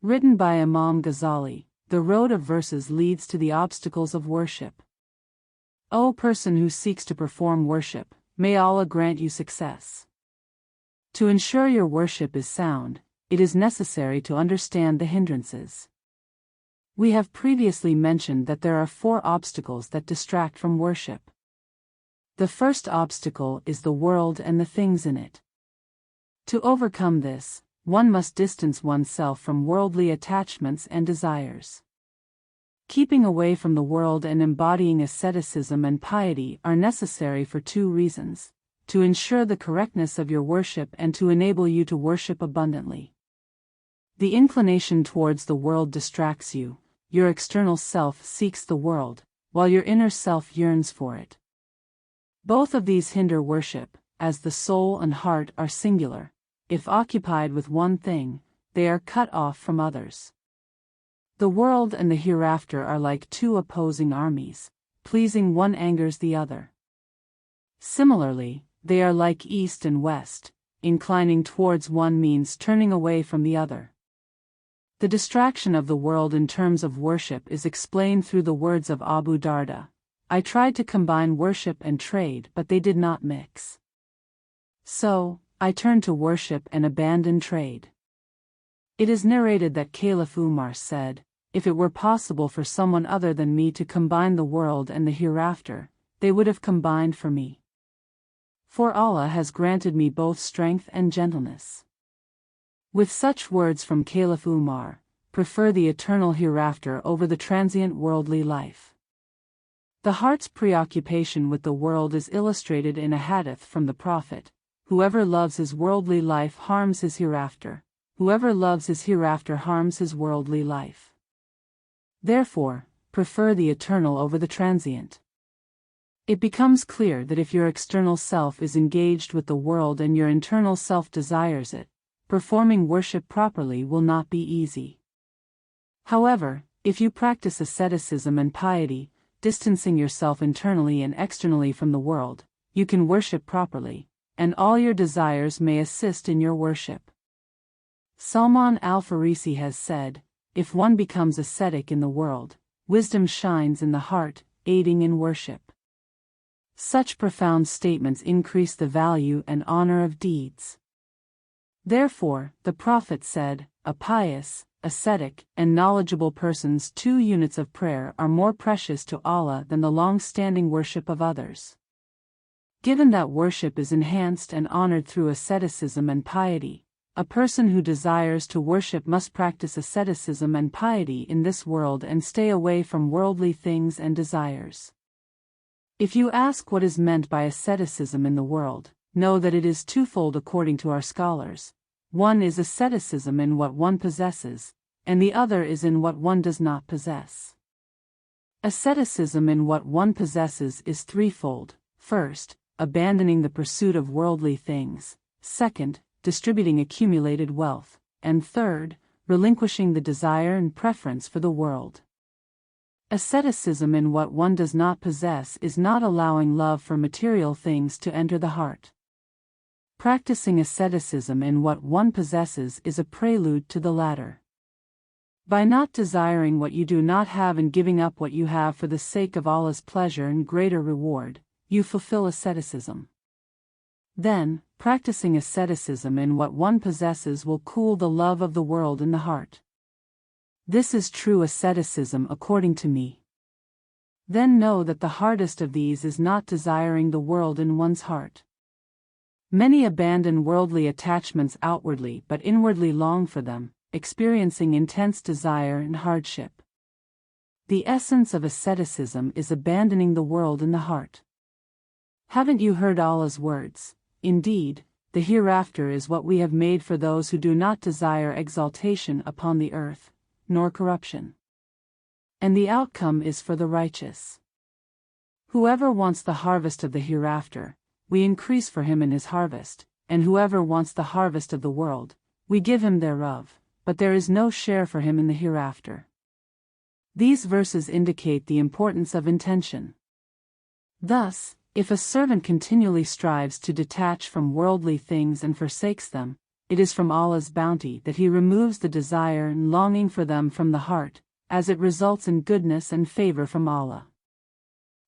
Written by Imam Ghazali, the road of verses leads to the obstacles of worship. O person who seeks to perform worship, may Allah grant you success. To ensure your worship is sound, it is necessary to understand the hindrances. We have previously mentioned that there are 4 obstacles that distract from worship. The first obstacle is the world and the things in it. To overcome this, one must distance oneself from worldly attachments and desires. Keeping away from the world and embodying asceticism and piety are necessary for 2 reasons: to ensure the correctness of your worship and to enable you to worship abundantly. The inclination towards the world distracts you. Your external self seeks the world, while your inner self yearns for it. Both of these hinder worship, as the soul and heart are singular. If occupied with one thing, they are cut off from others. The world and the hereafter are like 2 opposing armies, pleasing one angers the other. Similarly, they are like east and west, inclining towards one means turning away from the other. The distraction of the world in terms of worship is explained through the words of Abu Darda: I tried to combine worship and trade, but they did not mix. So, I turned to worship and abandoned trade. It is narrated that Caliph Umar said, if it were possible for someone other than me to combine the world and the hereafter, they would have combined for me. For Allah has granted me both strength and gentleness. With such words from Caliph Umar, prefer the eternal hereafter over the transient worldly life. The heart's preoccupation with the world is illustrated in a hadith from the Prophet: whoever loves his worldly life harms his hereafter. Whoever loves his hereafter harms his worldly life. Therefore, prefer the eternal over the transient. It becomes clear that if your external self is engaged with the world and your internal self desires it, performing worship properly will not be easy. However, if you practice asceticism and piety, distancing yourself internally and externally from the world, you can worship properly, and all your desires may assist in your worship. Salman al-Farisi has said, if one becomes ascetic in the world, wisdom shines in the heart, aiding in worship. Such profound statements increase the value and honor of deeds. Therefore, the Prophet said, a pious, ascetic, and knowledgeable person's 2 units of prayer are more precious to Allah than the long-standing worship of others. Given that worship is enhanced and honored through asceticism and piety, a person who desires to worship must practice asceticism and piety in this world and stay away from worldly things and desires. If you ask what is meant by asceticism in the world, know that it is 2fold according to our scholars. One is asceticism in what one possesses, and the other is in what one does not possess. Asceticism in what one possesses is 3fold. First, abandoning the pursuit of worldly things. Second, distributing accumulated wealth. And third, relinquishing the desire and preference for the world. Asceticism in what one does not possess is not allowing love for material things to enter the heart. Practicing asceticism in what one possesses is a prelude to the latter. By not desiring what you do not have and giving up what you have for the sake of Allah's pleasure and greater reward, you fulfill asceticism. Then, practicing asceticism in what one possesses will cool the love of the world in the heart. This is true asceticism according to me. Then know that the hardest of these is not desiring the world in one's heart. Many abandon worldly attachments outwardly but inwardly long for them, experiencing intense desire and hardship. The essence of asceticism is abandoning the world in the heart. Haven't you heard Allah's words? Indeed, the hereafter is what we have made for those who do not desire exaltation upon the earth, nor corruption. And the outcome is for the righteous. Whoever wants the harvest of the hereafter, we increase for him in his harvest, and whoever wants the harvest of the world, we give him thereof, but there is no share for him in the hereafter. These verses indicate the importance of intention. Thus, if a servant continually strives to detach from worldly things and forsakes them, it is from Allah's bounty that He removes the desire and longing for them from the heart, as it results in goodness and favor from Allah.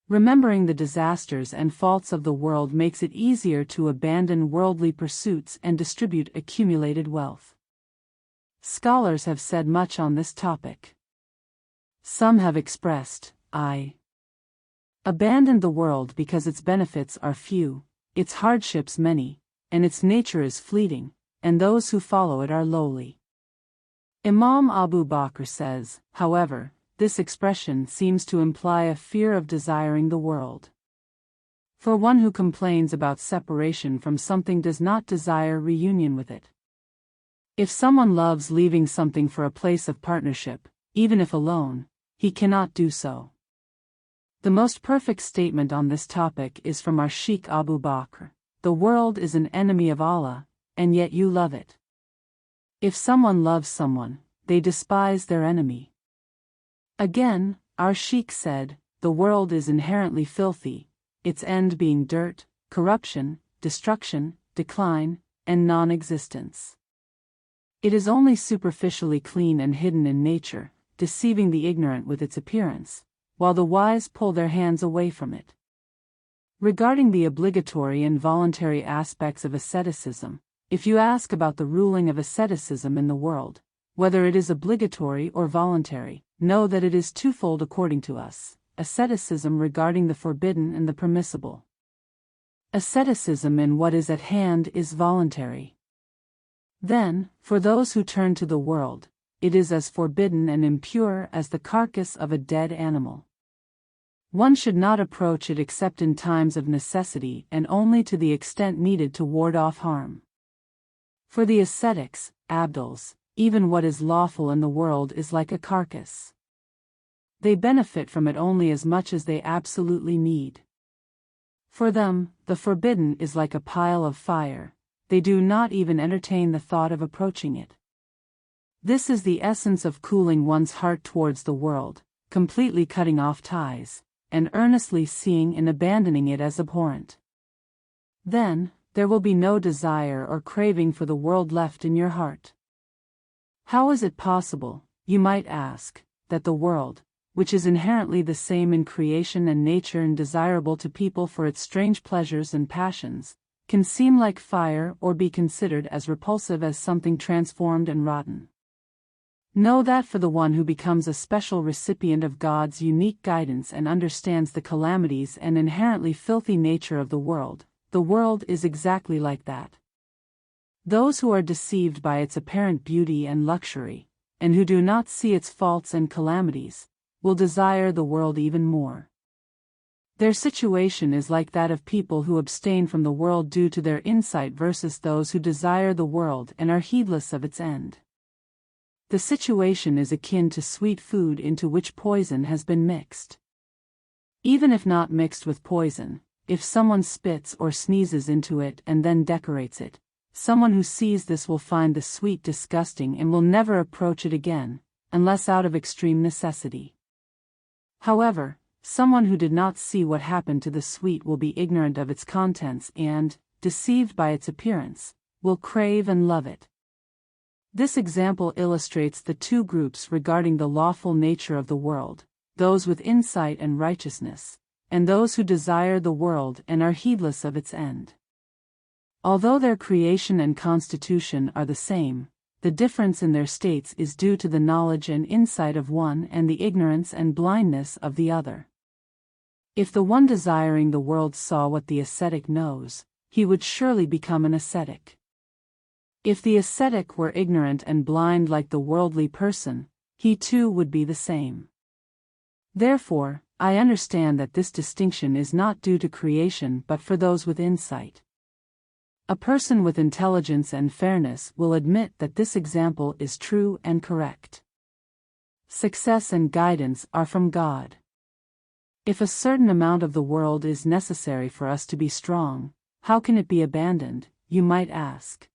Remembering the disasters and faults of the world makes it easier to abandon worldly pursuits and distribute accumulated wealth. Scholars have said much on this topic. Some have expressed, I abandoned the world because its benefits are few, its hardships many, and its nature is fleeting, and those who follow it are lowly. Imam Abu Bakr says, however, this expression seems to imply a fear of desiring the world. For one who complains about separation from something does not desire reunion with it. If someone loves leaving something for a place of partnership, even if alone, he cannot do so. The most perfect statement on this topic is from our Sheikh Abu Bakr: the world is an enemy of Allah, and yet you love it. If someone loves someone, they despise their enemy. Again, our Sheikh said, the world is inherently filthy, its end being dirt, corruption, destruction, decline, and non-existence. It is only superficially clean and hidden in nature, deceiving the ignorant with its appearance, while the wise pull their hands away from it. Regarding the obligatory and voluntary aspects of asceticism, if you ask about the ruling of asceticism in the world, whether it is obligatory or voluntary, know that it is twofold according to us: asceticism regarding the forbidden and the permissible. Asceticism in what is at hand is voluntary. Then, for those who turn to the world, it is as forbidden and impure as the carcass of a dead animal. One should not approach it except in times of necessity and only to the extent needed to ward off harm. For the ascetics, abduls, even what is lawful in the world is like a carcass. They benefit from it only as much as they absolutely need. For them, the forbidden is like a pile of fire, they do not even entertain the thought of approaching it. This is the essence of cooling one's heart towards the world, completely cutting off ties, and earnestly seeing and abandoning it as abhorrent. Then, there will be no desire or craving for the world left in your heart. How is it possible, you might ask, that the world, which is inherently the same in creation and nature and desirable to people for its strange pleasures and passions, can seem like fire or be considered as repulsive as something transformed and rotten? Know that for the one who becomes a special recipient of God's unique guidance and understands the calamities and inherently filthy nature of the world is exactly like that. Those who are deceived by its apparent beauty and luxury, and who do not see its faults and calamities, will desire the world even more. Their situation is like that of people who abstain from the world due to their insight versus those who desire the world and are heedless of its end. The situation is akin to sweet food into which poison has been mixed. Even if not mixed with poison, if someone spits or sneezes into it and then decorates it, someone who sees this will find the sweet disgusting and will never approach it again, unless out of extreme necessity. However, someone who did not see what happened to the sweet will be ignorant of its contents and, deceived by its appearance, will crave and love it. This example illustrates the two groups regarding the lawful nature of the world: those with insight and righteousness, and those who desire the world and are heedless of its end. Although their creation and constitution are the same, the difference in their states is due to the knowledge and insight of one and the ignorance and blindness of the other. If the one desiring the world saw what the ascetic knows, he would surely become an ascetic. If the ascetic were ignorant and blind like the worldly person, he too would be the same. Therefore, I understand that this distinction is not due to creation but for those with insight. A person with intelligence and fairness will admit that this example is true and correct. Success and guidance are from God. If a certain amount of the world is necessary for us to be strong, how can it be abandoned, you might ask?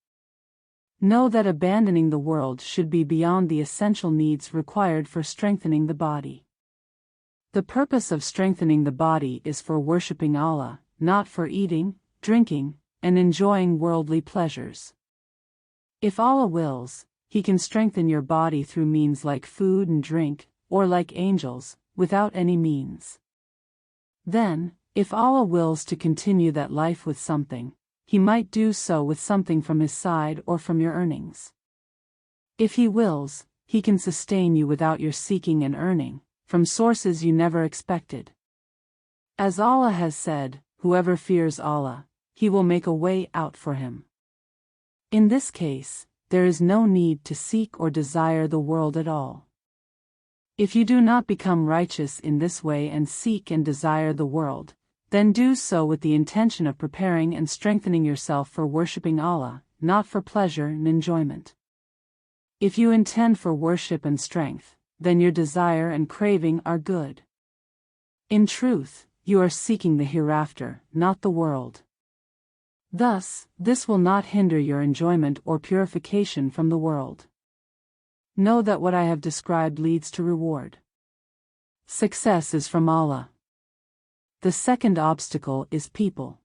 Know that abandoning the world should be beyond the essential needs required for strengthening the body. The purpose of strengthening the body is for worshipping Allah, not for eating, drinking, and enjoying worldly pleasures. If Allah wills, He can strengthen your body through means like food and drink, or like angels, without any means. Then, if Allah wills to continue that life with something, He might do so with something from His side or from your earnings. If He wills, He can sustain you without your seeking and earning, from sources you never expected. As Allah has said, whoever fears Allah, He will make a way out for him. In this case, there is no need to seek or desire the world at all. If you do not become righteous in this way and seek and desire the world, then do so with the intention of preparing and strengthening yourself for worshipping Allah, not for pleasure and enjoyment. If you intend for worship and strength, then your desire and craving are good. In truth, you are seeking the hereafter, not the world. Thus, this will not hinder your enjoyment or purification from the world. Know that what I have described leads to reward. Success is from Allah. The second obstacle is people.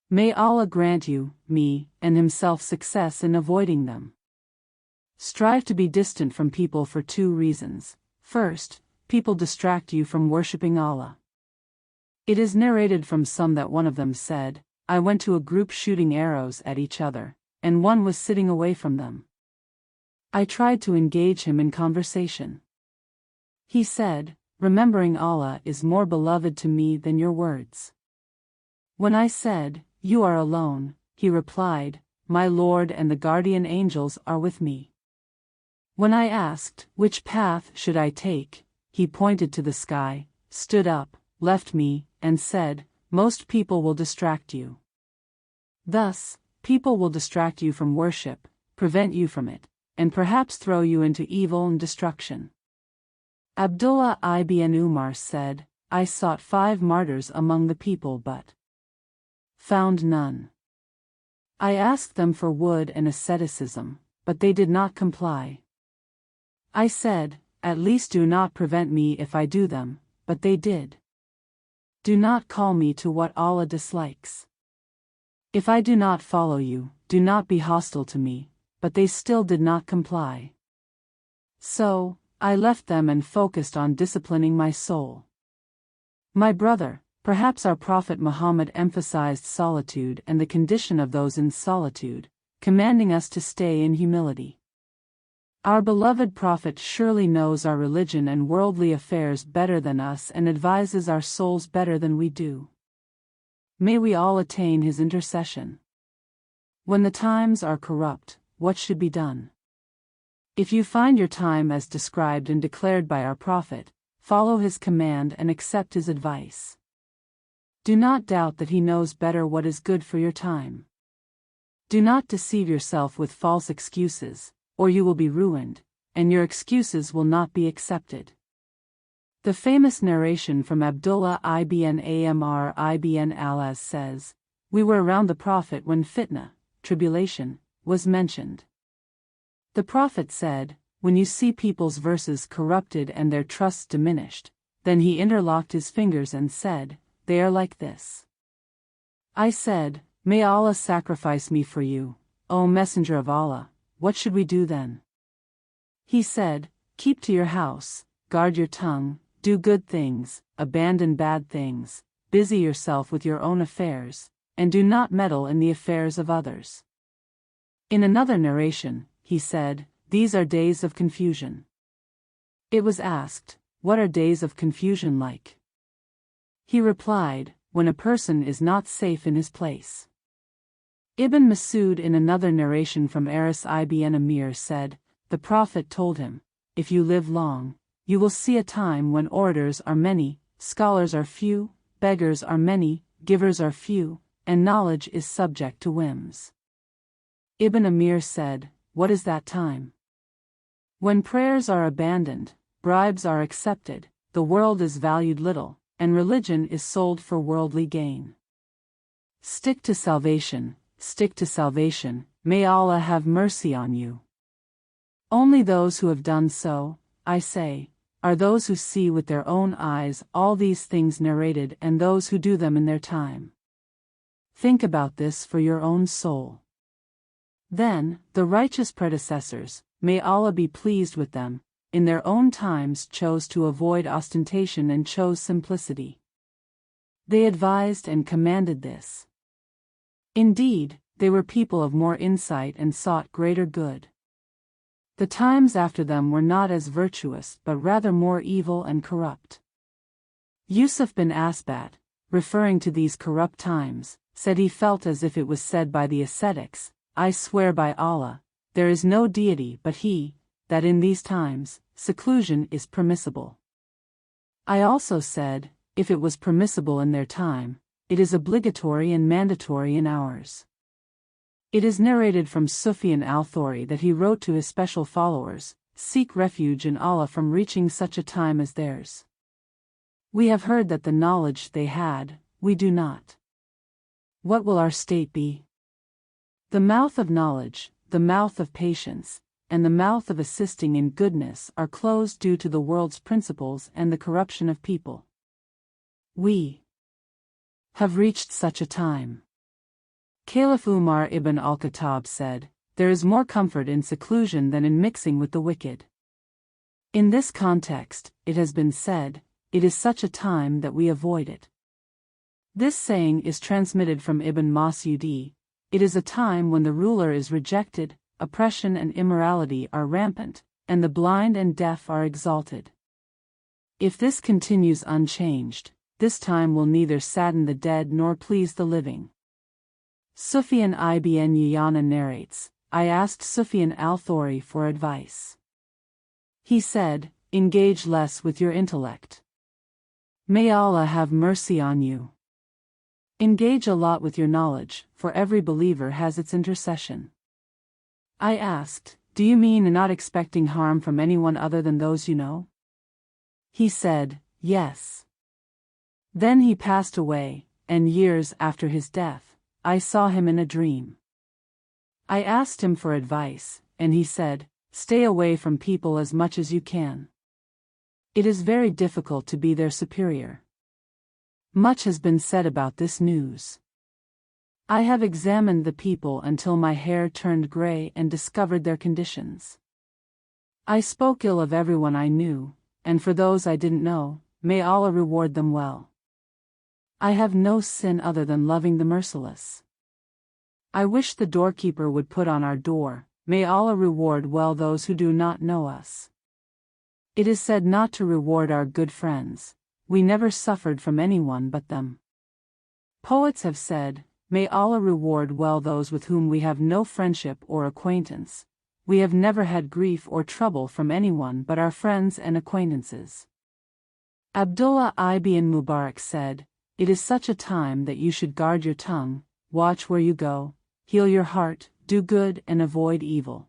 May Allah grant you, me, and Himself success in avoiding them. Strive to be distant from people for two reasons. First, people distract you from worshipping Allah. It is narrated from some that one of them said, I went to a group shooting arrows at each other, and one was sitting away from them. I tried to engage him in conversation. He said, remembering Allah is more beloved to me than your words. When I said, you are alone, he replied, my Lord and the guardian angels are with me. When I asked, which path should I take, he pointed to the sky, stood up, left me, and said, most people will distract you. Thus, people will distract you from worship, prevent you from it, and perhaps throw you into evil and destruction. Abdullah ibn Umar said, I sought 5 martyrs among the people but found none. I asked them for wood and asceticism, but they did not comply. I said, at least do not prevent me if I do them, but they did. Do not call me to what Allah dislikes. If I do not follow you, do not be hostile to me, but they still did not comply. So, I left them and focused on disciplining my soul. My brother, perhaps our Prophet Muhammad emphasized solitude and the condition of those in solitude, commanding us to stay in humility. Our beloved Prophet surely knows our religion and worldly affairs better than us and advises our souls better than we do. May we all attain his intercession. When the times are corrupt, what should be done? If you find your time as described and declared by our Prophet, follow his command and accept his advice. Do not doubt that he knows better what is good for your time. Do not deceive yourself with false excuses, or you will be ruined, and your excuses will not be accepted. The famous narration from Abdullah ibn Amr ibn al-As says, we were around the Prophet when fitna, tribulation, was mentioned. The Prophet said, when you see people's verses corrupted and their trusts diminished, then he interlocked his fingers and said, they are like this. I said, may Allah sacrifice me for you, O Messenger of Allah, what should we do then? He said, keep to your house, guard your tongue, do good things, abandon bad things, busy yourself with your own affairs, and do not meddle in the affairs of others. In another narration, he said, these are days of confusion. It was asked, what are days of confusion like? He replied, when a person is not safe in his place. Ibn Masud in another narration from Aris ibn Amir said, the Prophet told him, if you live long, you will see a time when orators are many, scholars are few, beggars are many, givers are few, and knowledge is subject to whims. Ibn Amir said, what is that time? When prayers are abandoned, bribes are accepted, the world is valued little, and religion is sold for worldly gain. Stick to salvation, may Allah have mercy on you. Only those who have done so, I say, are those who see with their own eyes all these things narrated and those who do them in their time. Think about this for your own soul. Then, the righteous predecessors, may Allah be pleased with them, in their own times chose to avoid ostentation and chose simplicity. They advised and commanded this. Indeed, they were people of more insight and sought greater good. The times after them were not as virtuous but rather more evil and corrupt. Yusuf bin Asbat, referring to these corrupt times, said he felt as if it was said by the ascetics, I swear by Allah, there is no deity but He, that in these times, seclusion is permissible. I also said, if it was permissible in their time, it is obligatory and mandatory in ours. It is narrated from Sufyan al-Thawri that he wrote to his special followers, seek refuge in Allah from reaching such a time as theirs. We have heard that the knowledge they had, we do not. What will our state be? The mouth of knowledge, the mouth of patience, and the mouth of assisting in goodness are closed due to the world's principles and the corruption of people. We have reached such a time. Caliph Umar ibn al-Khattab said, there is more comfort in seclusion than in mixing with the wicked. In this context, it has been said, it is such a time that we avoid it. This saying is transmitted from Ibn Mas'ud. It is a time when the ruler is rejected, oppression and immorality are rampant, and the blind and deaf are exalted. If this continues unchanged, this time will neither sadden the dead nor please the living. Sufyan ibn Uyayna narrates, I asked Sufyan al-Thawri for advice. He said, engage less with your intellect. May Allah have mercy on you. Engage a lot with your knowledge, for every believer has its intercession. I asked, do you mean not expecting harm from anyone other than those you know? He said, yes. Then he passed away, and years after his death, I saw him in a dream. I asked him for advice, and he said, stay away from people as much as you can. It is very difficult to be their superior. Much has been said about this news. I have examined the people until my hair turned gray and discovered their conditions. I spoke ill of everyone I knew, and for those I didn't know, may Allah reward them well. I have no sin other than loving the merciless. I wish the doorkeeper would put on our door, may Allah reward well those who do not know us. It is said not to reward our good friends, we never suffered from anyone but them. Poets have said, may Allah reward well those with whom we have no friendship or acquaintance, we have never had grief or trouble from anyone but our friends and acquaintances. Abdullah ibn Mubarak said, it is such a time that you should guard your tongue, watch where you go, heal your heart, do good and avoid evil.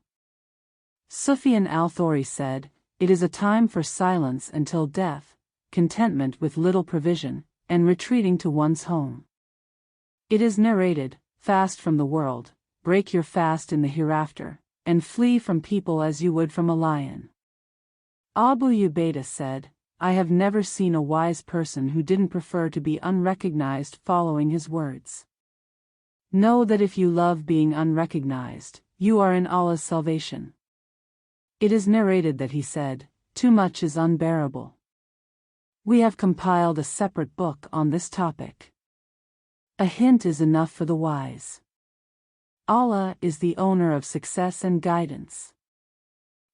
Sufyan al-Thawri said, it is a time for silence until death, contentment with little provision, and retreating to one's home. It is narrated, fast from the world, break your fast in the hereafter, and flee from people as you would from a lion. Abu Ubaidah said, I have never seen a wise person who didn't prefer to be unrecognized following his words. Know that if you love being unrecognized, you are in Allah's salvation. It is narrated that he said, too much is unbearable. We have compiled a separate book on this topic. A hint is enough for the wise. Allah is the owner of success and guidance.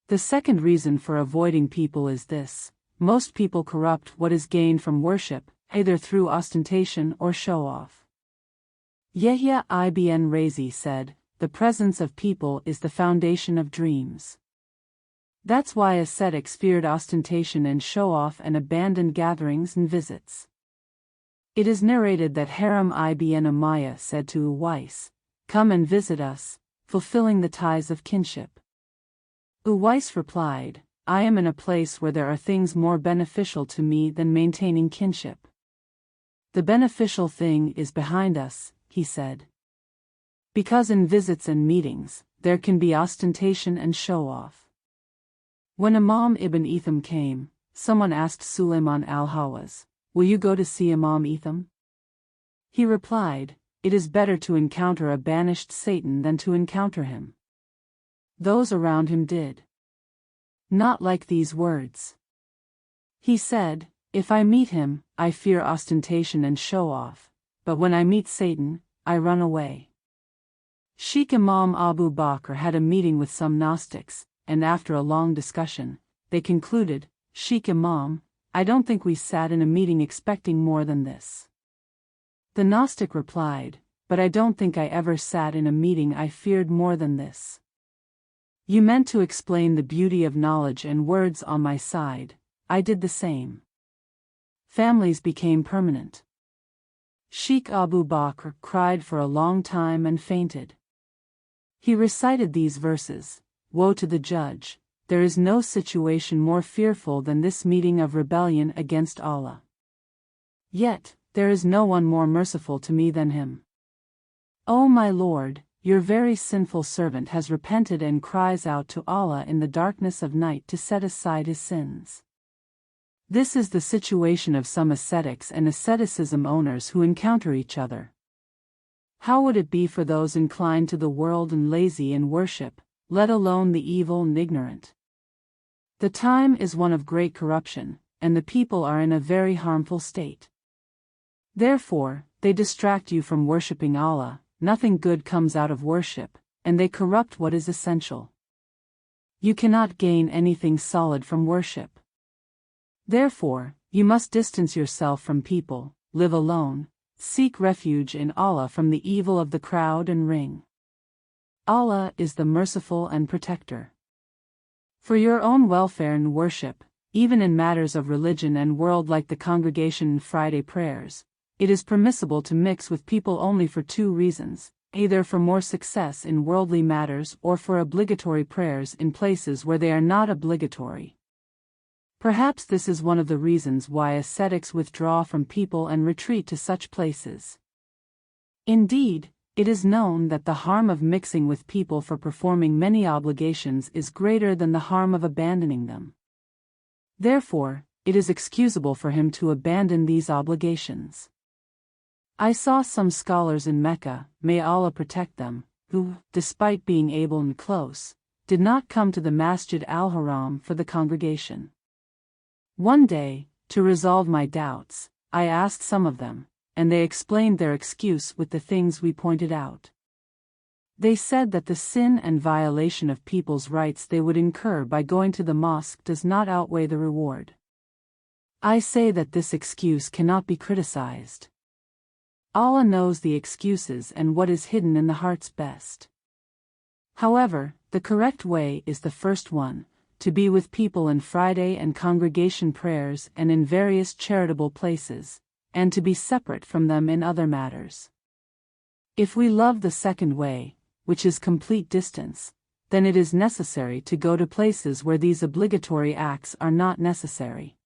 The second reason for avoiding people is this. Most people corrupt what is gained from worship, either through ostentation or show-off. Yahya ibn Razi said, the presence of people is the foundation of dreams. That's why ascetics feared ostentation and show-off and abandoned gatherings and visits. It is narrated that Haram ibn Umayyah said to Uwais, come and visit us, fulfilling the ties of kinship. Uwais replied, I am in a place where there are things more beneficial to me than maintaining kinship. The beneficial thing is behind us, he said. Because in visits and meetings, there can be ostentation and show-off. When Imam ibn Itham came, someone asked Suleiman al-Hawaz, will you go to see Imam Itham? He replied, it is better to encounter a banished Satan than to encounter him. Those around him did not like these words. He said, "If I meet him, I fear ostentation and show-off, but when I meet Satan, I run away." Sheikh Imam Abu Bakr had a meeting with some Gnostics, and after a long discussion, they concluded, "Sheikh Imam, I don't think we sat in a meeting expecting more than this." The Gnostic replied, "But I don't think I ever sat in a meeting I feared more than this. You meant to explain the beauty of knowledge and words on my side, I did the same." Families became permanent. Sheikh Abu Bakr cried for a long time and fainted. He recited these verses, "Woe to the judge, there is no situation more fearful than this meeting of rebellion against Allah. Yet, there is no one more merciful to me than him. O my Lord, your very sinful servant has repented and cries out to Allah in the darkness of night to set aside his sins." This is the situation of some ascetics and asceticism owners who encounter each other. How would it be for those inclined to the world and lazy in worship, let alone the evil and ignorant? The time is one of great corruption, and the people are in a very harmful state. Therefore, they distract you from worshipping Allah, nothing good comes out of worship, and they corrupt what is essential. You cannot gain anything solid from worship. Therefore, you must distance yourself from people, live alone, seek refuge in Allah from the evil of the crowd and ring. Allah is the merciful and protector. For your own welfare and worship, even in matters of religion and world like the congregation and Friday prayers, it is permissible to mix with people only for two reasons, either for more success in worldly matters or for obligatory prayers in places where they are not obligatory. Perhaps this is one of the reasons why ascetics withdraw from people and retreat to such places. Indeed, it is known that the harm of mixing with people for performing many obligations is greater than the harm of abandoning them. Therefore, it is excusable for him to abandon these obligations. I saw some scholars in Mecca, may Allah protect them, who, despite being able and close, did not come to the Masjid al-Haram for the congregation. One day, to resolve my doubts, I asked some of them, and they explained their excuse with the things we pointed out. They said that the sin and violation of people's rights they would incur by going to the mosque does not outweigh the reward. I say that this excuse cannot be criticized. Allah knows the excuses and what is hidden in the hearts best. However, the correct way is the first one, to be with people in Friday and congregation prayers and in various charitable places, and to be separate from them in other matters. If we love the second way, which is complete distance, then it is necessary to go to places where these obligatory acts are not necessary.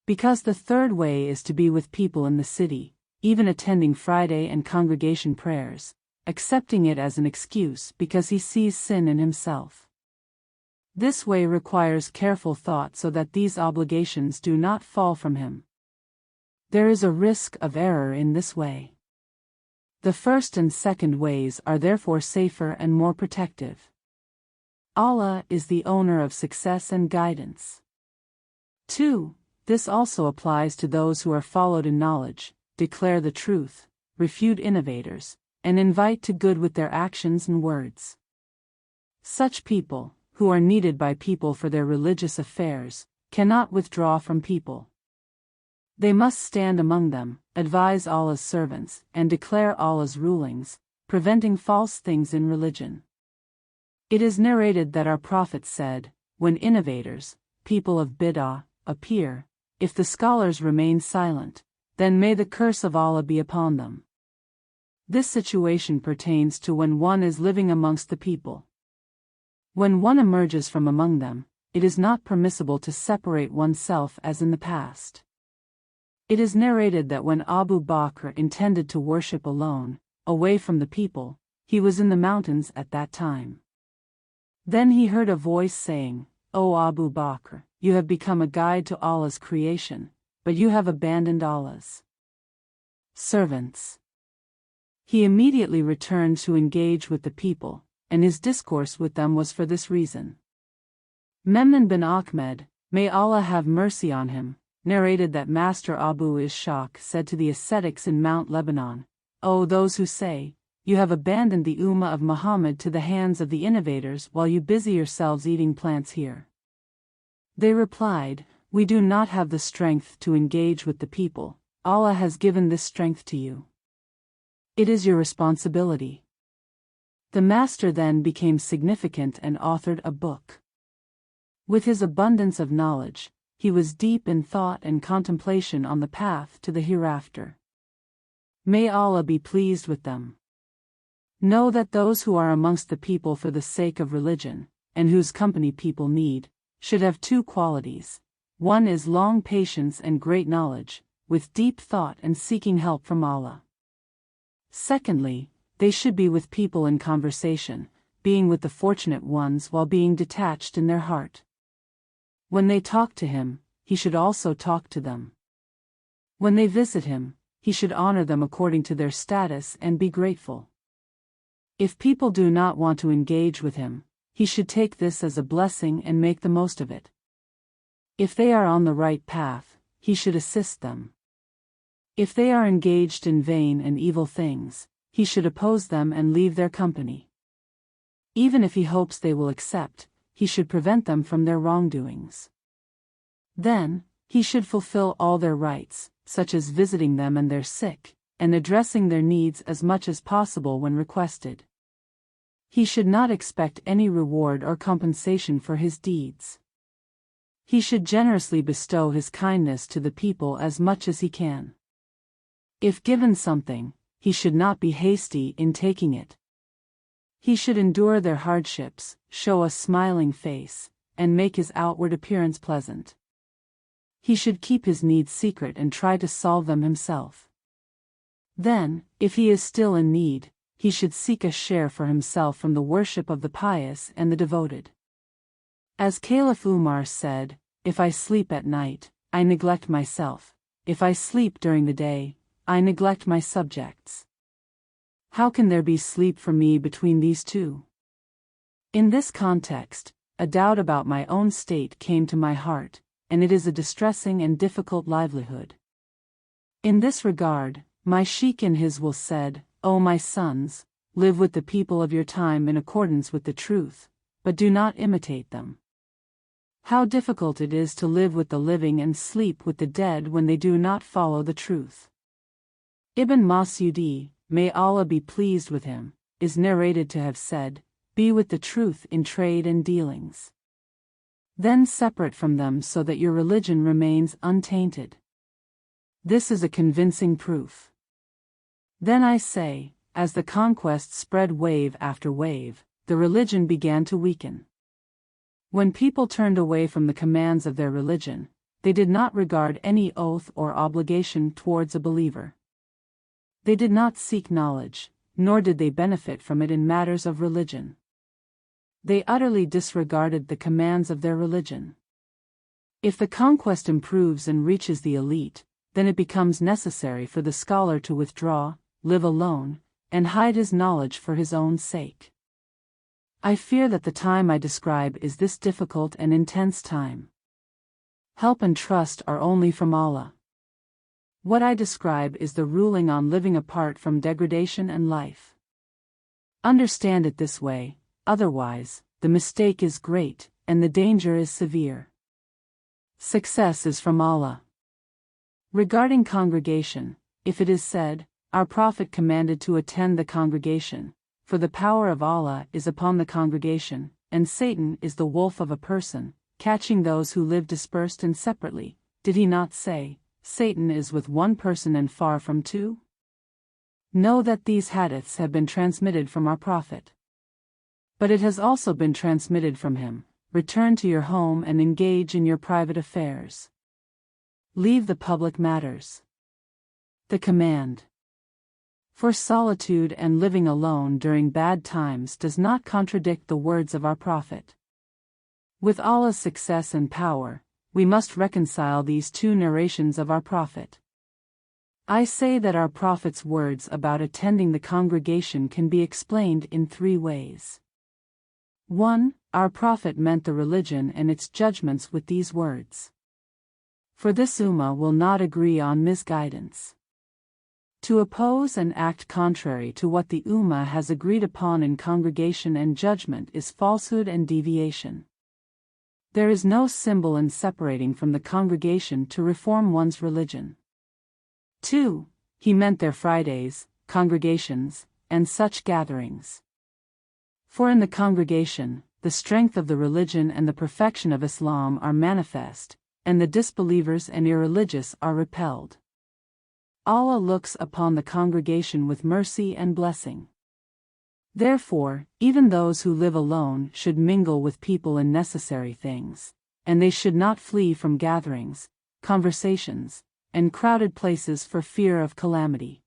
Because the third way is to be with people in the city, even attending Friday and congregation prayers, accepting it as an excuse because he sees sin in himself. This way requires careful thought so that these obligations do not fall from him. There is a risk of error in this way. The first and second ways are therefore safer and more protective. Allah is the owner of success and guidance. 2. This also applies to those who are followed in knowledge, declare the truth, refute innovators, and invite to good with their actions and words. Such people, who are needed by people for their religious affairs, cannot withdraw from people. They must stand among them, advise Allah's servants, and declare Allah's rulings, preventing false things in religion. It is narrated that our Prophet said, when innovators, people of bid'ah, appear, if the scholars remain silent, then may the curse of Allah be upon them. This situation pertains to when one is living amongst the people. When one emerges from among them, it is not permissible to separate oneself as in the past. It is narrated that when Abu Bakr intended to worship alone, away from the people, he was in the mountains at that time. Then he heard a voice saying, "O Abu Bakr, you have become a guide to Allah's creation, but you have abandoned Allah's servants." He immediately returned to engage with the people, and his discourse with them was for this reason. Memnon bin Ahmed, may Allah have mercy on him, narrated that Master Abu Ishaq said to the ascetics in Mount Lebanon, "O those who say, you have abandoned the Ummah of Muhammad to the hands of the innovators while you busy yourselves eating plants here." They replied, "We do not have the strength to engage with the people. Allah has given this strength to you. It is your responsibility." The Master then became significant and authored a book. With his abundance of knowledge, he was deep in thought and contemplation on the path to the hereafter. May Allah be pleased with them. Know that those who are amongst the people for the sake of religion, and whose company people need, should have two qualities. One is long patience and great knowledge, with deep thought and seeking help from Allah. Secondly, they should be with people in conversation, being with the fortunate ones while being detached in their heart. When they talk to him, he should also talk to them. When they visit him, he should honor them according to their status and be grateful. If people do not want to engage with him, he should take this as a blessing and make the most of it. If they are on the right path, he should assist them. If they are engaged in vain and evil things, he should oppose them and leave their company. Even if he hopes they will accept, he should prevent them from their wrongdoings. Then, he should fulfill all their rights, such as visiting them and their sick, and addressing their needs as much as possible when requested. He should not expect any reward or compensation for his deeds. He should generously bestow his kindness to the people as much as he can. If given something, he should not be hasty in taking it. He should endure their hardships, show a smiling face, and make his outward appearance pleasant. He should keep his needs secret and try to solve them himself. Then, if he is still in need, he should seek a share for himself from the worship of the pious and the devoted. As Caliph Umar said, "If I sleep at night, I neglect myself. If I sleep during the day, I neglect my subjects. How can there be sleep for me between these two?" In this context, a doubt about my own state came to my heart, and it is a distressing and difficult livelihood. In this regard, my sheikh in his will said, "O my sons, live with the people of your time in accordance with the truth, but do not imitate them." How difficult it is to live with the living and sleep with the dead when they do not follow the truth. Ibn Mas'udi, may Allah be pleased with him, is narrated to have said, "Be with the truth in trade and dealings. Then separate from them so that your religion remains untainted." This is a convincing proof. Then I say, as the conquest spread wave after wave, the religion began to weaken. When people turned away from the commands of their religion, they did not regard any oath or obligation towards a believer. They did not seek knowledge, nor did they benefit from it in matters of religion. They utterly disregarded the commands of their religion. If the conquest improves and reaches the elite, then it becomes necessary for the scholar to withdraw, live alone, and hide his knowledge for his own sake. I fear that the time I describe is this difficult and intense time. Help and trust are only from Allah. What I describe is the ruling on living apart from degradation and life. Understand it this way, otherwise, the mistake is great, and the danger is severe. Success is from Allah. Regarding congregation, if it is said, "Our Prophet commanded to attend the congregation, for the power of Allah is upon the congregation, and Satan is the wolf of a person, catching those who live dispersed and separately," did he not say, "Satan is with one person and far from two"? Know that these hadiths have been transmitted from our Prophet. But it has also been transmitted from him, "Return to your home and engage in your private affairs. Leave the public matters." The command for solitude and living alone during bad times does not contradict the words of our Prophet. With Allah's success and power, we must reconcile these two narrations of our Prophet. I say that our Prophet's words about attending the congregation can be explained in 3 ways. 1. Our Prophet meant the religion and its judgments with these words. For this Ummah will not agree on misguidance. To oppose and act contrary to what the Ummah has agreed upon in congregation and judgment is falsehood and deviation. There is no symbol in separating from the congregation to reform one's religion. 2. He meant their Fridays, congregations, and such gatherings. For in the congregation, the strength of the religion and the perfection of Islam are manifest, and the disbelievers and irreligious are repelled. Allah looks upon the congregation with mercy and blessing. Therefore, even those who live alone should mingle with people in necessary things, and they should not flee from gatherings, conversations, and crowded places for fear of calamity.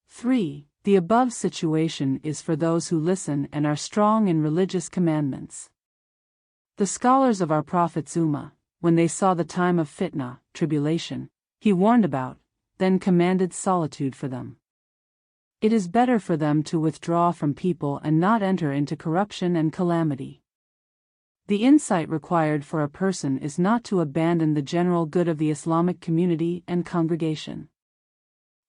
3. The above situation is for those who listen and are strong in religious commandments. The scholars of our Prophet's Ummah, when they saw the time of fitna, tribulation, he warned about, then commanded solitude for them. It is better for them to withdraw from people and not enter into corruption and calamity. The insight required for a person is not to abandon the general good of the Islamic community and congregation.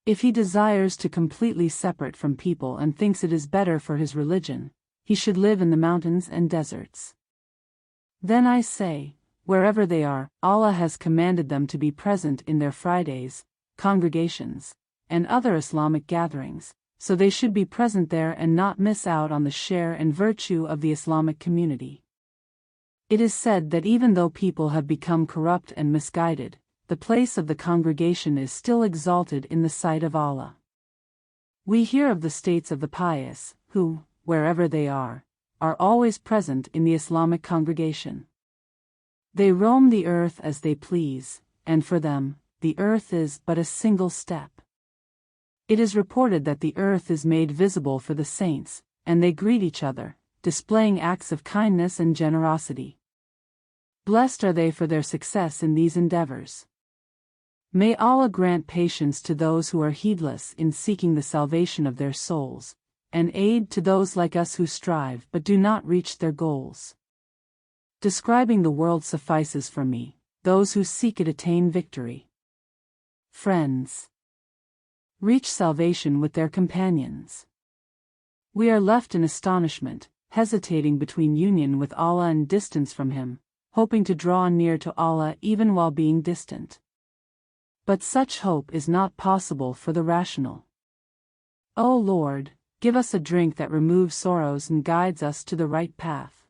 If he desires to completely separate from people and thinks it is better for his religion, he should live in the mountains and deserts. Then I say, wherever they are, Allah has commanded them to be present in their Fridays, congregations, and other Islamic gatherings, so they should be present there and not miss out on the share and virtue of the Islamic community. It is said that even though people have become corrupt and misguided, the place of the congregation is still exalted in the sight of Allah. We hear of the states of the pious, who, wherever they are always present in the Islamic congregation. They roam the earth as they please, and for them, the earth is but a single step. It is reported that the earth is made visible for the saints, and they greet each other, displaying acts of kindness and generosity. Blessed are they for their success in these endeavors. May Allah grant patience to those who are heedless in seeking the salvation of their souls, and aid to those like us who strive but do not reach their goals. Describing the world suffices for me, those who seek it attain victory. Friends reach salvation with their companions. We are left in astonishment, hesitating between union with Allah and distance from Him, hoping to draw near to Allah even while being distant. But such hope is not possible for the rational. O Lord, give us a drink that removes sorrows and guides us to the right path.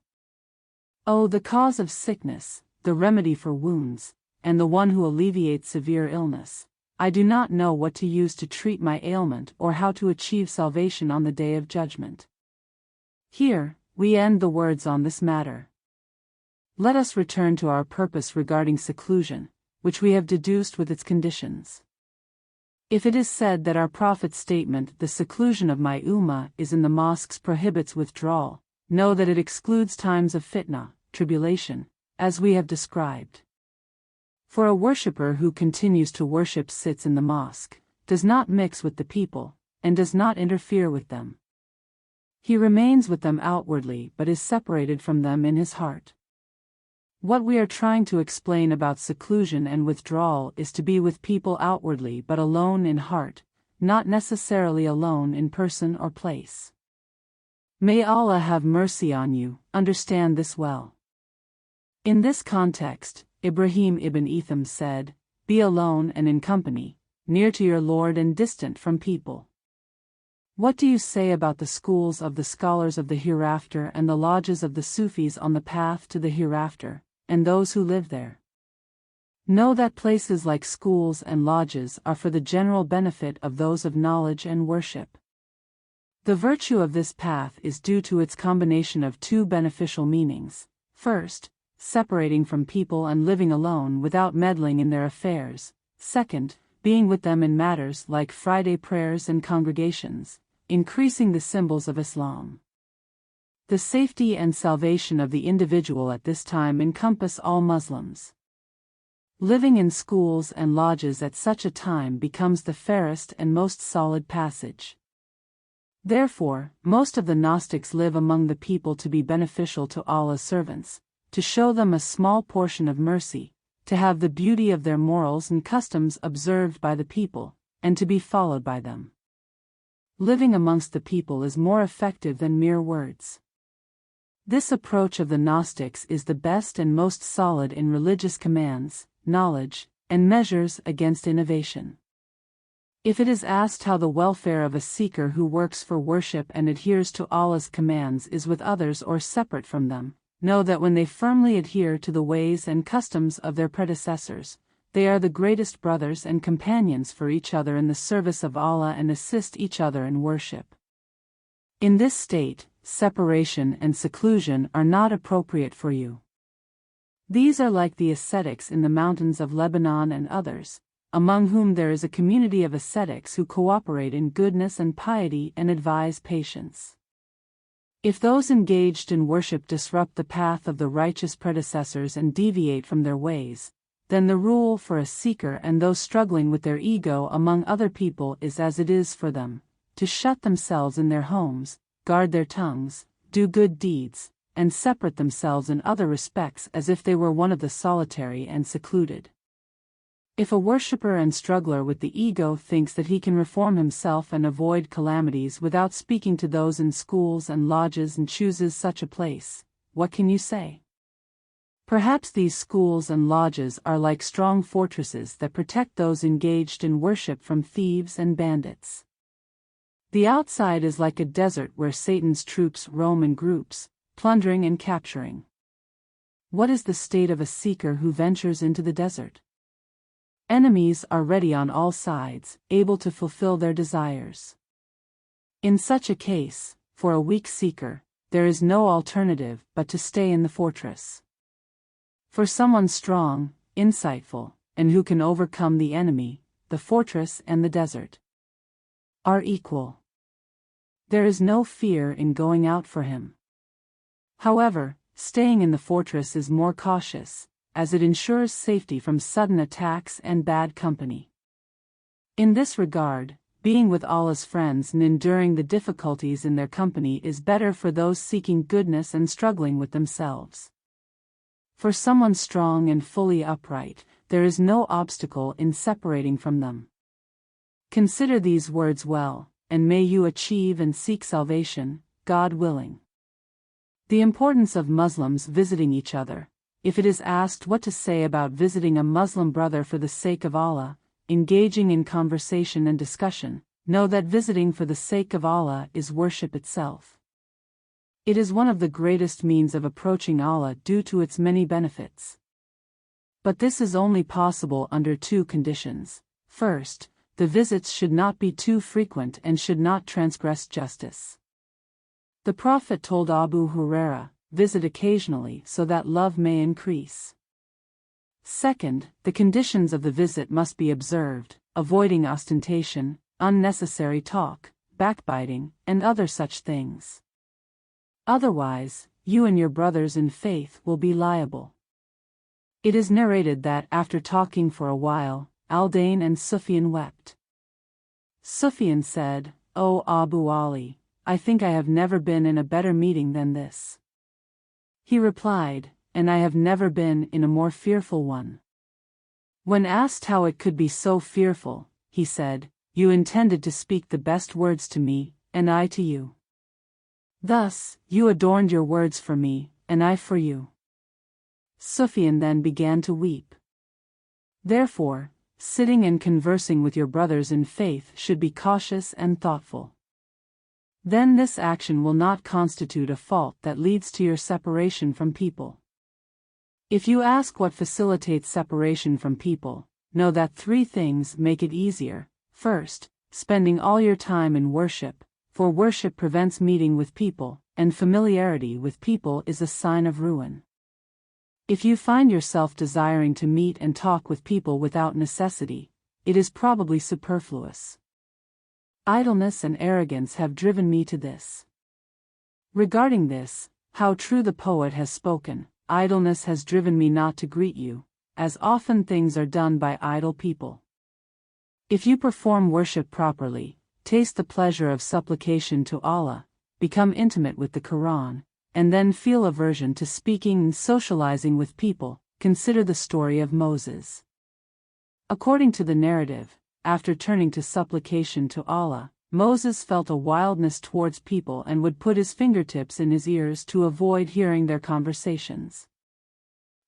O the cause of sickness, the remedy for wounds, and the one who alleviates severe illness, I do not know what to use to treat my ailment or how to achieve salvation on the day of judgment. Here, we end the words on this matter. Let us return to our purpose regarding seclusion, which we have deduced with its conditions. If it is said that our Prophet's statement, "The seclusion of my Ummah is in the mosques," prohibits withdrawal, know that it excludes times of fitna, tribulation, as we have described. For a worshipper who continues to worship sits in the mosque, does not mix with the people, and does not interfere with them. He remains with them outwardly but is separated from them in his heart. What we are trying to explain about seclusion and withdrawal is to be with people outwardly but alone in heart, not necessarily alone in person or place. May Allah have mercy on you, understand this well. In this context, Ibrahim ibn Etham said, "Be alone and in company, near to your Lord and distant from people." What do you say about the schools of the scholars of the hereafter and the lodges of the Sufis on the path to the hereafter, and those who live there? Know that places like schools and lodges are for the general benefit of those of knowledge and worship. The virtue of this path is due to its combination of 2 beneficial meanings. First, separating from people and living alone without meddling in their affairs. Second, being with them in matters like Friday prayers and congregations, increasing the symbols of Islam. The safety and salvation of the individual at this time encompass all Muslims. Living in schools and lodges at such a time becomes the fairest and most solid passage. Therefore, most of the Gnostics live among the people to be beneficial to Allah's servants, to show them a small portion of mercy, to have the beauty of their morals and customs observed by the people, and to be followed by them. Living amongst the people is more effective than mere words. This approach of the Gnostics is the best and most solid in religious commands, knowledge, and measures against innovation. If it is asked how the welfare of a seeker who works for worship and adheres to Allah's commands is with others or separate from them, know that when they firmly adhere to the ways and customs of their predecessors, they are the greatest brothers and companions for each other in the service of Allah and assist each other in worship. In this state, separation and seclusion are not appropriate for you. These are like the ascetics in the mountains of Lebanon and others, among whom there is a community of ascetics who cooperate in goodness and piety and advise patience. If those engaged in worship disrupt the path of the righteous predecessors and deviate from their ways, then the rule for a seeker and those struggling with their ego among other people is as it is for them, to shut themselves in their homes, guard their tongues, do good deeds, and separate themselves in other respects as if they were one of the solitary and secluded. If a worshipper and struggler with the ego thinks that he can reform himself and avoid calamities without speaking to those in schools and lodges and chooses such a place, what can you say? Perhaps these schools and lodges are like strong fortresses that protect those engaged in worship from thieves and bandits. The outside is like a desert where Satan's troops roam in groups, plundering and capturing. What is the state of a seeker who ventures into the desert? Enemies are ready on all sides, able to fulfill their desires. In such a case, for a weak seeker, there is no alternative but to stay in the fortress. For someone strong, insightful, and who can overcome the enemy, the fortress and the desert are equal. There is no fear in going out for him. However, staying in the fortress is more cautious, as it ensures safety from sudden attacks and bad company. In this regard, being with Allah's friends and enduring the difficulties in their company is better for those seeking goodness and struggling with themselves. For someone strong and fully upright, there is no obstacle in separating from them. Consider these words well, and may you achieve and seek salvation, God willing. The importance of Muslims visiting each other. If it is asked what to say about visiting a Muslim brother for the sake of Allah, engaging in conversation and discussion, know that visiting for the sake of Allah is worship itself. It is one of the greatest means of approaching Allah due to its many benefits. But this is only possible under two conditions. First, the visits should not be too frequent and should not transgress justice. The Prophet told Abu Huraira, "Visit occasionally so that love may increase." Second, the conditions of the visit must be observed, avoiding ostentation, unnecessary talk, backbiting, and other such things. Otherwise, you and your brothers in faith will be liable. It is narrated that after talking for a while, Al-Dain and Sufyan wept. Sufyan said, "O Abu Ali, I think I have never been in a better meeting than this." He replied, "And I have never been in a more fearful one." When asked how it could be so fearful, he said, "You intended to speak the best words to me, and I to you. Thus, you adorned your words for me, and I for you." Sufyan then began to weep. Therefore, sitting and conversing with your brothers in faith should be cautious and thoughtful. Then this action will not constitute a fault that leads to your separation from people. If you ask what facilitates separation from people, know that three things make it easier. First, spending all your time in worship, for worship prevents meeting with people, and familiarity with people is a sign of ruin. If you find yourself desiring to meet and talk with people without necessity, it is probably superfluous. Idleness and arrogance have driven me to this. Regarding this, how true the poet has spoken, "Idleness has driven me not to greet you, as often things are done by idle people. If you perform worship properly, taste the pleasure of supplication to Allah, become intimate with the Quran, and then feel aversion to speaking and socializing with people, consider the story of Moses. According to the narrative, after turning to supplication to Allah, Moses felt a wildness towards people and would put his fingertips in his ears to avoid hearing their conversations.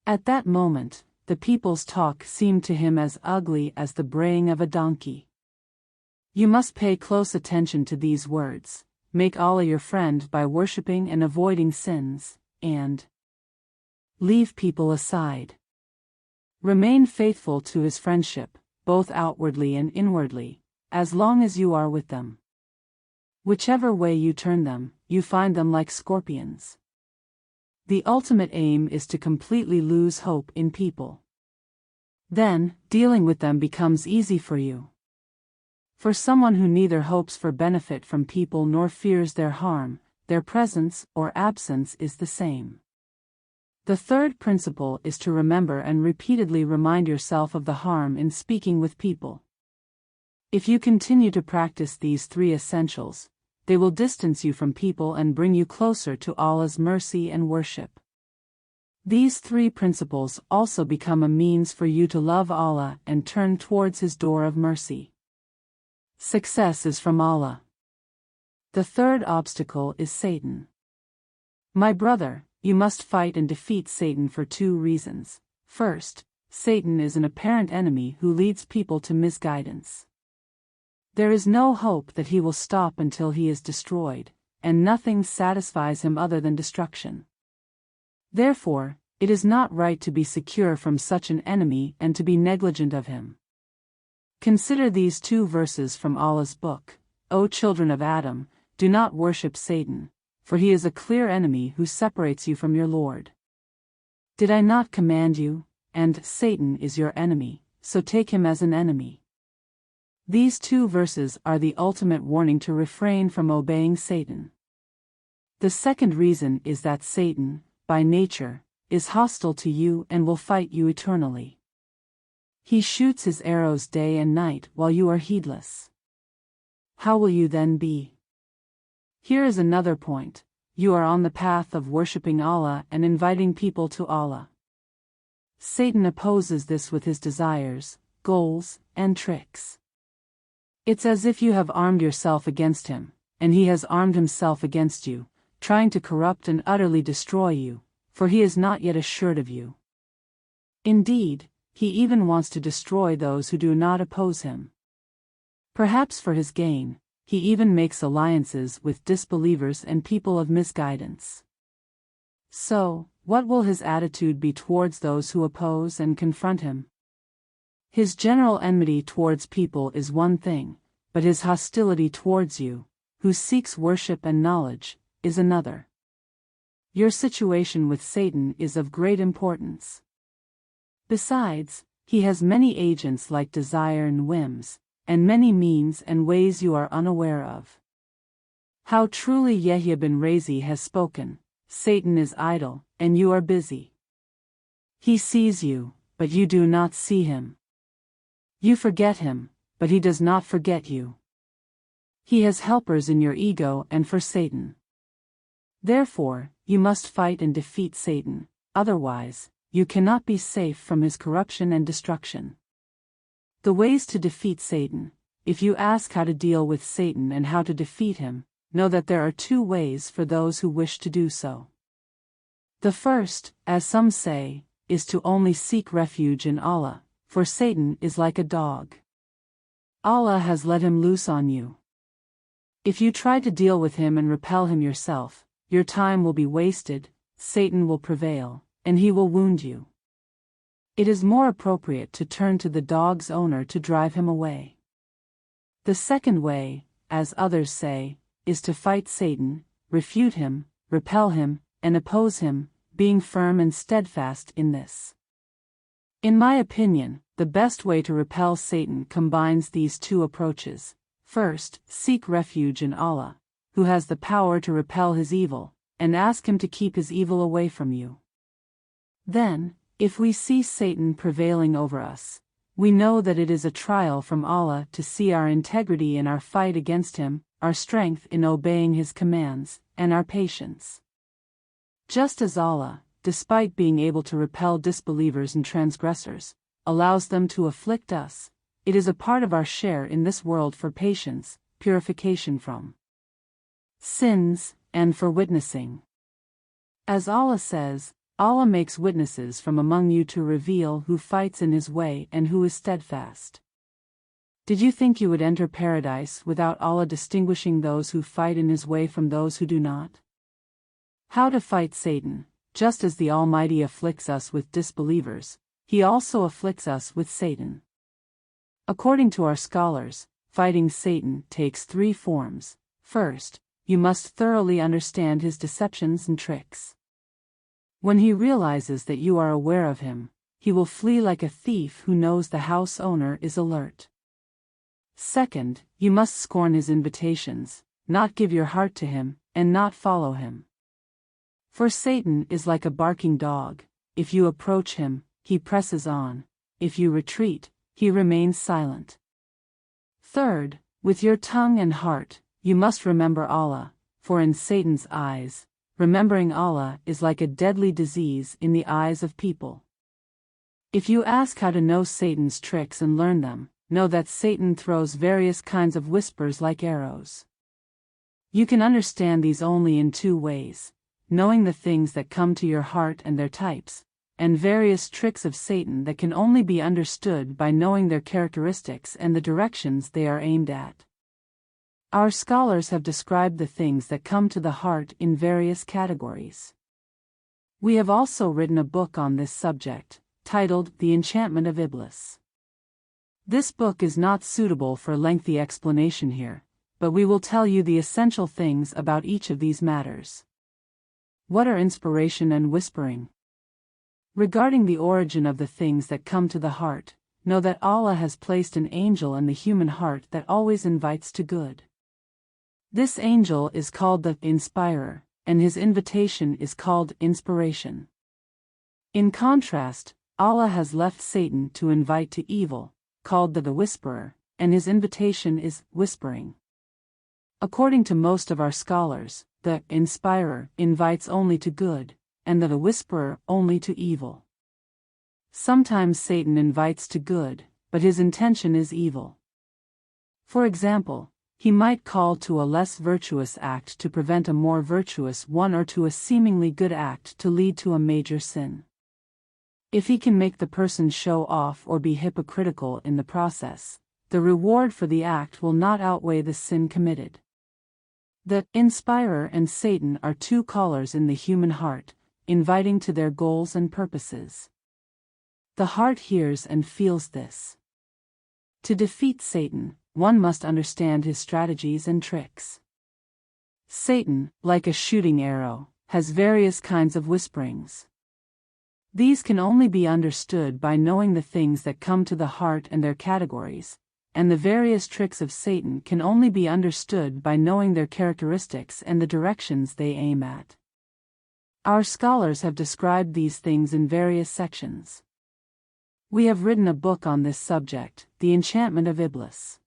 At that moment, the people's talk seemed to him as ugly as the braying of a donkey. You must pay close attention to these words. Make Allah your friend by worshipping and avoiding sins, and leave people aside. Remain faithful to his friendship, both outwardly and inwardly, as long as you are with them. Whichever way you turn them, you find them like scorpions. The ultimate aim is to completely lose hope in people. Then, dealing with them becomes easy for you. For someone who neither hopes for benefit from people nor fears their harm, their presence or absence is the same. The third principle is to remember and repeatedly remind yourself of the harm in speaking with people. If you continue to practice these three essentials, they will distance you from people and bring you closer to Allah's mercy and worship. These three principles also become a means for you to love Allah and turn towards His door of mercy. Success is from Allah. The third obstacle is Satan. My brother, you must fight and defeat Satan for two reasons. First, Satan is an apparent enemy who leads people to misguidance. There is no hope that he will stop until he is destroyed, and nothing satisfies him other than destruction. Therefore, it is not right to be secure from such an enemy and to be negligent of him. Consider these two verses from Allah's book. O children of Adam, do not worship Satan, for he is a clear enemy who separates you from your Lord. Did I not command you? And Satan is your enemy, so take him as an enemy. These two verses are the ultimate warning to refrain from obeying Satan. The second reason is that Satan, by nature, is hostile to you and will fight you eternally. He shoots his arrows day and night while you are heedless. How will you then be? Here is another point. You are on the path of worshipping Allah and inviting people to Allah. Satan opposes this with his desires, goals, and tricks. It's as if you have armed yourself against him, and he has armed himself against you, trying to corrupt and utterly destroy you, for he is not yet assured of you. Indeed, he even wants to destroy those who do not oppose him. Perhaps for his gain, he even makes alliances with disbelievers and people of misguidance. So, what will his attitude be towards those who oppose and confront him? His general enmity towards people is one thing, but his hostility towards you, who seeks worship and knowledge, is another. Your situation with Satan is of great importance. Besides, he has many agents like desire and whims, and many means and ways you are unaware of. How truly Yahya bin Razi has spoken, Satan is idle, and you are busy. He sees you, but you do not see him. You forget him, but he does not forget you. He has helpers in your ego and for Satan. Therefore, you must fight and defeat Satan, otherwise, you cannot be safe from his corruption and destruction. The ways to defeat Satan. If you ask how to deal with Satan and how to defeat him, know that there are two ways for those who wish to do so. The first, as some say, is to only seek refuge in Allah, for Satan is like a dog. Allah has let him loose on you. If you try to deal with him and repel him yourself, your time will be wasted, Satan will prevail, and he will wound you. It is more appropriate to turn to the dog's owner to drive him away. The second way, as others say, is to fight Satan, refute him, repel him, and oppose him, being firm and steadfast in this. In my opinion, the best way to repel Satan combines these two approaches. First, seek refuge in Allah, who has the power to repel his evil, and ask him to keep his evil away from you. Then, If we see Satan prevailing over us, we know that it is a trial from Allah to see our integrity in our fight against him, our strength in obeying his commands, and our patience. Just as Allah, despite being able to repel disbelievers and transgressors, allows them to afflict us, it is a part of our share in this world for patience, purification from sins, and for witnessing. As Allah says, Allah makes witnesses from among you to reveal who fights in his way and who is steadfast. Did you think you would enter paradise without Allah distinguishing those who fight in his way from those who do not? How to fight Satan? Just as the Almighty afflicts us with disbelievers, he also afflicts us with Satan. According to our scholars, fighting Satan takes 3 forms. First, you must thoroughly understand his deceptions and tricks. When he realizes that you are aware of him, he will flee like a thief who knows the house owner is alert. Second, you must scorn his invitations, not give your heart to him, and not follow him. For Satan is like a barking dog. If you approach him, he presses on. If you retreat, he remains silent. Third, with your tongue and heart, you must remember Allah, for in Satan's eyes, remembering Allah is like a deadly disease in the eyes of people. If you ask how to know Satan's tricks and learn them, know that Satan throws various kinds of whispers like arrows. You can understand these only in 2 ways: knowing the things that come to your heart and their types, and various tricks of Satan that can only be understood by knowing their characteristics and the directions they are aimed at. Our scholars have described the things that come to the heart in various categories. We have also written a book on this subject, titled The Enchantment of Iblis. This book is not suitable for lengthy explanation here, but we will tell you the essential things about each of these matters. What are inspiration and whispering? Regarding the origin of the things that come to the heart, know that Allah has placed an angel in the human heart that always invites to good. This angel is called the inspirer, and his invitation is called inspiration. In contrast, Allah has left Satan to invite to evil, called the whisperer, and his invitation is whispering. According to most of our scholars, the inspirer invites only to good, and the whisperer only to evil. Sometimes Satan invites to good, but his intention is evil. For example, he might call to a less virtuous act to prevent a more virtuous one, or to a seemingly good act to lead to a major sin. If he can make the person show off or be hypocritical in the process, the reward for the act will not outweigh the sin committed. The inspirer and Satan are 2 callers in the human heart, inviting to their goals and purposes. The heart hears and feels this. To defeat Satan, one must understand his strategies and tricks. Satan, like a shooting arrow, has various kinds of whisperings. These can only be understood by knowing the things that come to the heart and their categories, and the various tricks of Satan can only be understood by knowing their characteristics and the directions they aim at. Our scholars have described these things in various sections. We have written a book on this subject, The Enchantment of Iblis.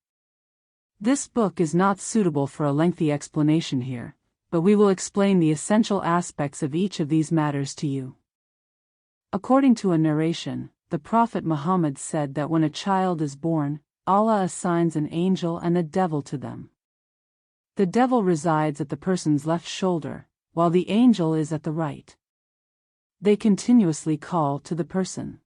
This book is not suitable for a lengthy explanation here, but we will explain the essential aspects of each of these matters to you. According to a narration, the Prophet Muhammad said that when a child is born, Allah assigns an angel and a devil to them. The devil resides at the person's left shoulder, while the angel is at the right. They continuously call to the person.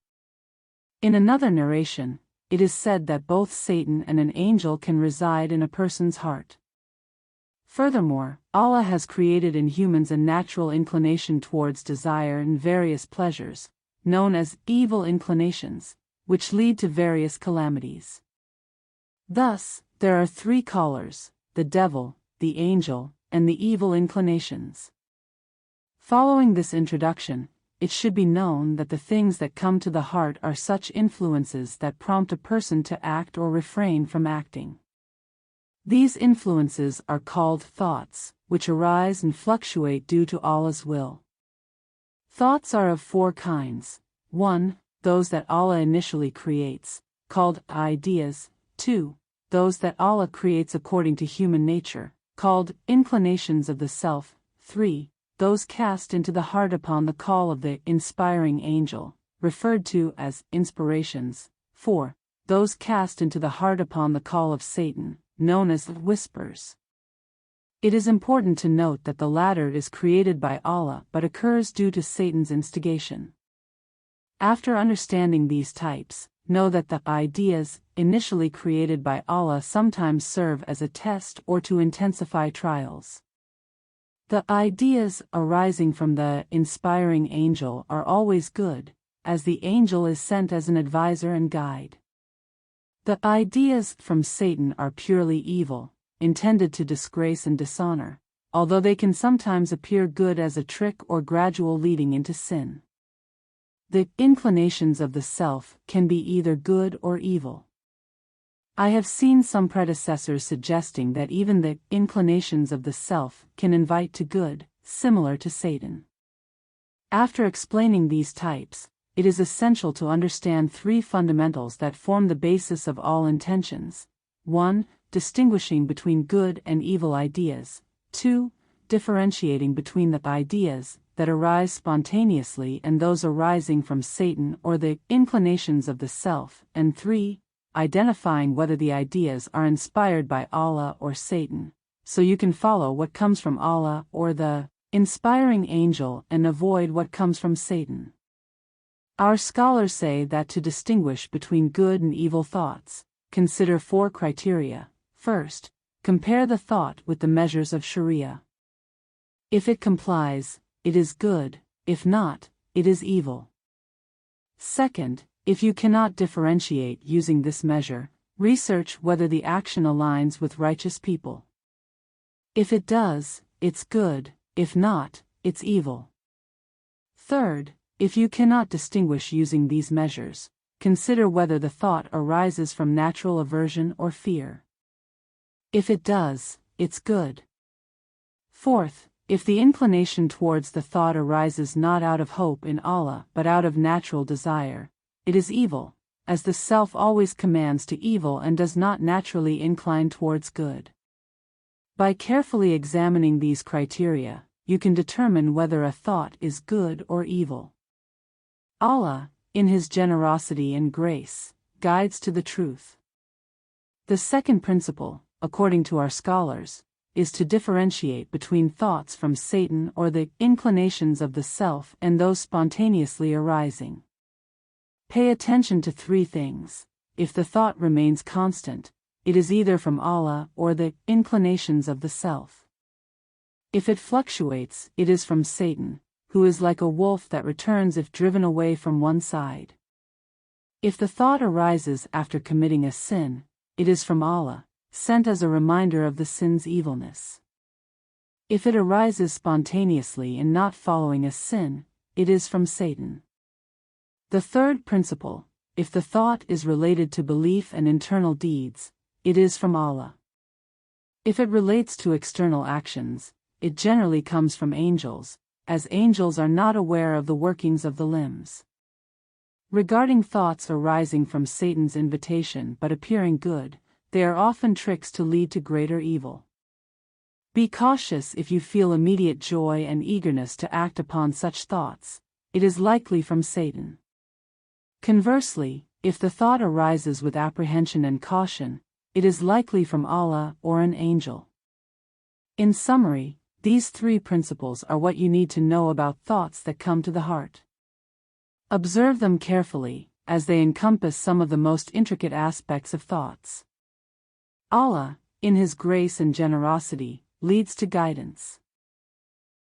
In another narration, it is said that both Satan and an angel can reside in a person's heart. Furthermore, Allah has created in humans a natural inclination towards desire and various pleasures, known as evil inclinations, which lead to various calamities. Thus, there are 3 callers: the devil, the angel, and the evil inclinations. Following this introduction, it should be known that the things that come to the heart are such influences that prompt a person to act or refrain from acting. These influences are called thoughts, which arise and fluctuate due to Allah's will. Thoughts are of 4 kinds: 1. Those that Allah initially creates, called ideas. 2. Those that Allah creates according to human nature, called inclinations of the self. 3. Those cast into the heart upon the call of the inspiring angel, referred to as inspirations. 4. Those cast into the heart upon the call of Satan, known as whispers. It is important to note that the latter is created by Allah but occurs due to Satan's instigation. After understanding these types, know that the ideas, initially created by Allah, sometimes serve as a test or to intensify trials. The ideas arising from the inspiring angel are always good, as the angel is sent as an advisor and guide. The ideas from Satan are purely evil, intended to disgrace and dishonor, although they can sometimes appear good as a trick or gradual leading into sin. The inclinations of the self can be either good or evil. I have seen some predecessors suggesting that even the inclinations of the self can invite to good, similar to Satan. After explaining these types, it is essential to understand three fundamentals that form the basis of all intentions. 1. Distinguishing between good and evil ideas. 2. Differentiating between the ideas that arise spontaneously and those arising from Satan or the inclinations of the self. And 3. Identifying whether the ideas are inspired by Allah or Satan, so you can follow what comes from Allah or the inspiring angel and avoid what comes from Satan. Our scholars say that to distinguish between good and evil thoughts, consider 4 criteria. First, compare the thought with the measures of Sharia. If it complies, it is good; if not, it is evil. Second, if you cannot differentiate using this measure, research whether the action aligns with righteous people. If it does, it's good; if not, it's evil. Third, if you cannot distinguish using these measures, consider whether the thought arises from natural aversion or fear. If it does, it's good. Fourth, if the inclination towards the thought arises not out of hope in Allah but out of natural desire, it is evil, as the self always commands to evil and does not naturally incline towards good. By carefully examining these criteria, you can determine whether a thought is good or evil. Allah, in His generosity and grace, guides to the truth. The second principle, according to our scholars, is to differentiate between thoughts from Satan or the inclinations of the self and those spontaneously arising. Pay attention to 3 things. If the thought remains constant, it is either from Allah or the inclinations of the self. If it fluctuates, it is from Satan, who is like a wolf that returns if driven away from one side. If the thought arises after committing a sin, it is from Allah, sent as a reminder of the sin's evilness. If it arises spontaneously and not following a sin, it is from Satan. The third principle, if the thought is related to belief and internal deeds, it is from Allah. If it relates to external actions, it generally comes from angels, as angels are not aware of the workings of the limbs. Regarding thoughts arising from Satan's invitation but appearing good, they are often tricks to lead to greater evil. Be cautious if you feel immediate joy and eagerness to act upon such thoughts; it is likely from Satan. Conversely, if the thought arises with apprehension and caution, it is likely from Allah or an angel. In summary, these 3 principles are what you need to know about thoughts that come to the heart. Observe them carefully, as they encompass some of the most intricate aspects of thoughts. Allah, in His grace and generosity, leads to guidance.